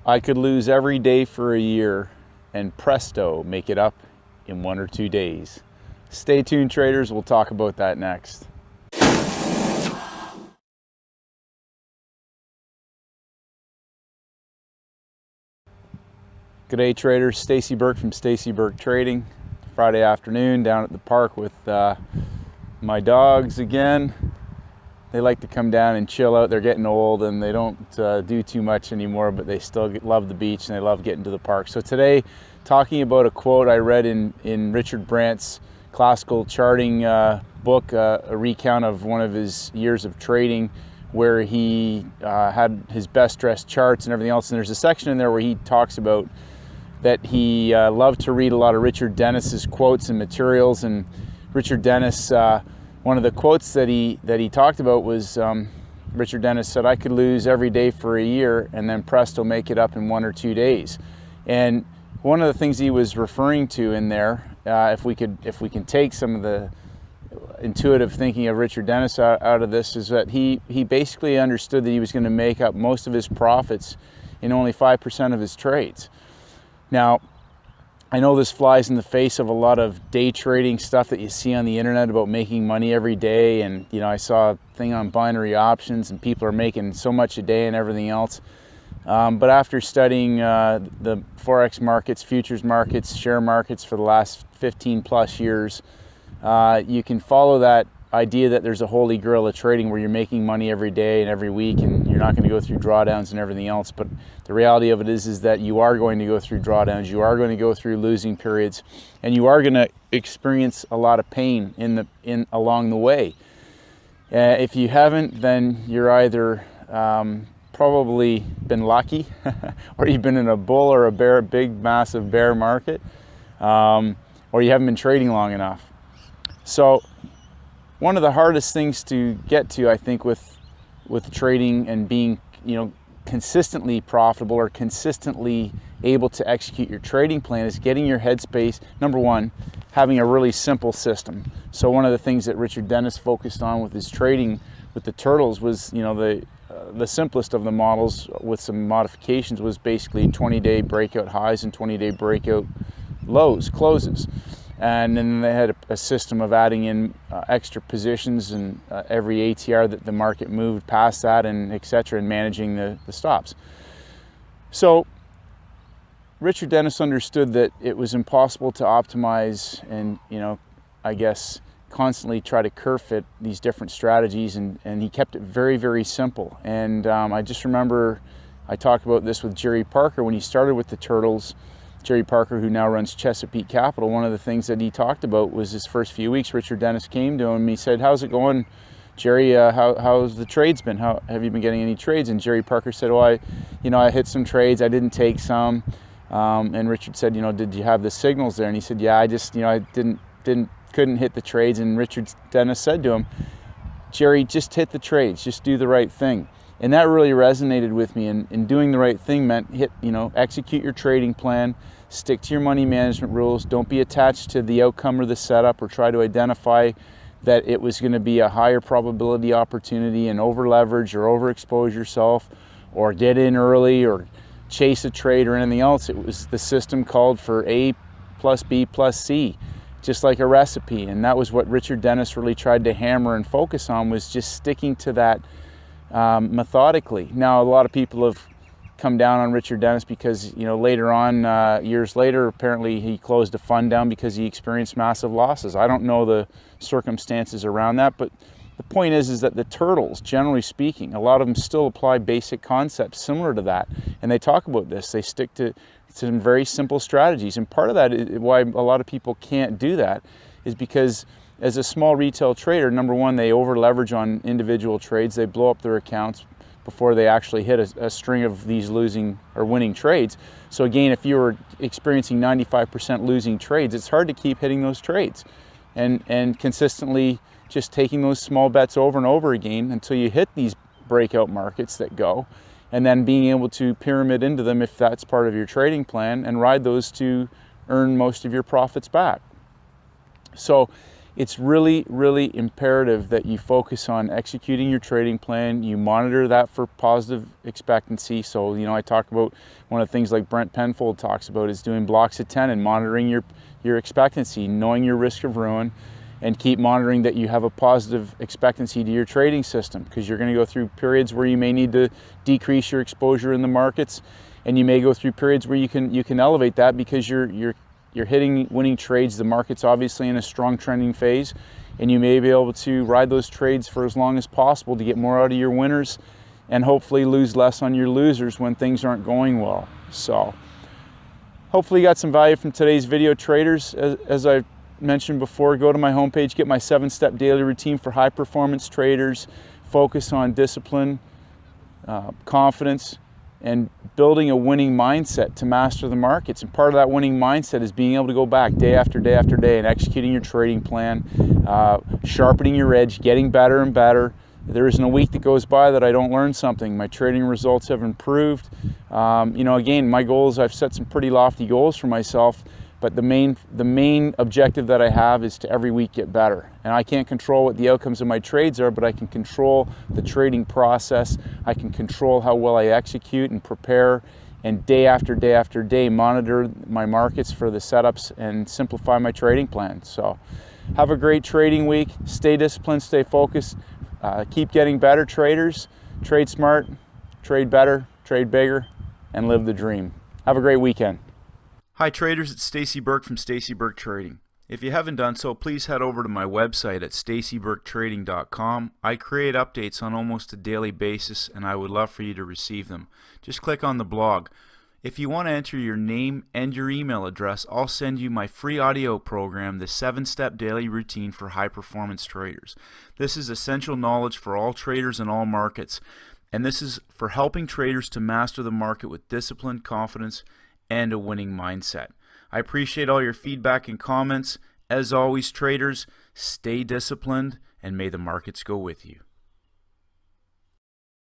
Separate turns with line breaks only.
I could lose every day for a year and presto, make it up in 1 or 2 days. Stay tuned, traders. We'll talk about that next. G'day traders, Stacey Burke from Stacey Burke Trading. Friday afternoon down at the park with my dogs again. They like to come down and chill out. They're getting old and they don't do too much anymore, but they still love the beach and they love getting to the park. So today, talking about a quote I read in Richard Brandt's classical charting book, a recount of one of his years of trading, where he had his best dressed charts and everything else. And there's a section in there where he talks about that he loved to read a lot of Richard Dennis's quotes and materials. And Richard Dennis, one of the quotes that he talked about was, Richard Dennis said, "I could lose every day for a year and then presto, make it up in 1 or 2 days." And one of the things he was referring to in there, if we can take some of the intuitive thinking of Richard Dennis out of this, is that he basically understood that he was going to make up most of his profits in only 5% of his trades. Now, I know this flies in the face of a lot of day trading stuff that you see on the internet about making money every day. And, you know, I saw a thing on binary options and people are making so much a day and everything else. But after studying the Forex markets, futures markets, share markets for the last 15 plus years, you can follow that idea that there's a holy grail of trading where you're making money every day and every week and you're not going to go through drawdowns and everything else. But the reality of it is that you are going to go through drawdowns, you are going to go through losing periods, and you are going to experience a lot of pain along the way. If you haven't, then you're either probably been lucky or you've been in a bull or a big massive bear market, or you haven't been trading long enough. So one of the hardest things to get to, I think, with trading and being, consistently profitable or consistently able to execute your trading plan, is getting your headspace. Number one, having a really simple system. So one of the things that Richard Dennis focused on with his trading with the turtles was, the simplest of the models with some modifications was basically 20-day breakout highs and 20-day breakout lows, closes. And then they had a system of adding in extra positions and every ATR that the market moved past that, and etc., and managing the stops. So Richard Dennis understood that it was impossible to optimize and, I guess, constantly try to curve fit these different strategies, and he kept it very, very simple. And I just remember I talked about this with Jerry Parker when he started with the turtles. Jerry Parker, who now runs Chesapeake Capital, one of the things that he talked about was his first few weeks. Richard Dennis came to him and he said, "How's it going, Jerry? How's the trades been? How have you been getting any trades?" And Jerry Parker said, "Oh, I hit some trades. I didn't take some." And Richard said, "Did you have the signals there?" And he said, "Yeah, I just, I couldn't hit the trades." And Richard Dennis said to him, "Jerry, just hit the trades. Just do the right thing." And that really resonated with me. And doing the right thing meant execute your trading plan, stick to your money management rules, don't be attached to the outcome or the setup, or try to identify that it was going to be a higher probability opportunity and over leverage or overexpose yourself or get in early or chase a trade or anything else. It was the system called for A plus B plus C, just like a recipe. And that was what Richard Dennis really tried to hammer and focus on, was just sticking to that methodically. Now, a lot of people have come down on Richard Dennis because, later on, years later, apparently he closed a fund down because he experienced massive losses. I don't know the circumstances around that, but the point is that the turtles, generally speaking, a lot of them still apply basic concepts similar to that. And they talk about this. They stick to some very simple strategies. And part of that is why a lot of people can't do that is because as a small retail trader, number one, they over leverage on individual trades. They blow up their accounts before they actually hit a string of these losing or winning trades. So again, if you were experiencing 95% losing trades, it's hard to keep hitting those trades and consistently just taking those small bets over and over again until you hit these breakout markets that go, and then being able to pyramid into them if that's part of your trading plan and ride those to earn most of your profits back. So it's really, really imperative that you focus on executing your trading plan. You monitor that for positive expectancy. So, I talk about one of the things like Brent Penfold talks about is doing blocks of 10 and monitoring your expectancy, knowing your risk of ruin, and keep monitoring that you have a positive expectancy to your trading system, because you're going to go through periods where you may need to decrease your exposure in the markets, and you may go through periods where you can elevate that because you're hitting winning trades. The market's obviously in a strong trending phase, and you may be able to ride those trades for as long as possible to get more out of your winners and hopefully lose less on your losers when things aren't going well. So hopefully you got some value from today's video, traders. As I mentioned before, go to my homepage, get my 7-step daily routine for high performance traders. Focus on discipline, confidence, and building a winning mindset to master the markets. And part of that winning mindset is being able to go back day after day after day and executing your trading plan, sharpening your edge, getting better and better. There isn't a week that goes by that I don't learn something. My trading results have improved. Again, my goals, I've set some pretty lofty goals for myself, but the main objective that I have is to every week get better. And I can't control what the outcomes of my trades are, but I can control the trading process. I can control how well I execute and prepare, and day after day after day monitor my markets for the setups and simplify my trading plan. So have a great trading week. Stay disciplined, stay focused. Keep getting better, traders. Trade smart, trade better, trade bigger, and live the dream. Have a great weekend. Hi traders, it's Stacey Burke from Stacey Burke Trading. If you haven't done so, please head over to my website at staceyburketrading.com. I create updates on almost a daily basis, and I would love for you to receive them. Just click on the blog. If you want to enter your name and your email address, I'll send you my free audio program, the 7-Step Daily Routine for High Performance Traders. This is essential knowledge for all traders in all markets, and this is for helping traders to master the market with discipline, confidence, and a winning mindset. I appreciate all your feedback and comments. As always, traders, stay disciplined, and may the markets go with you.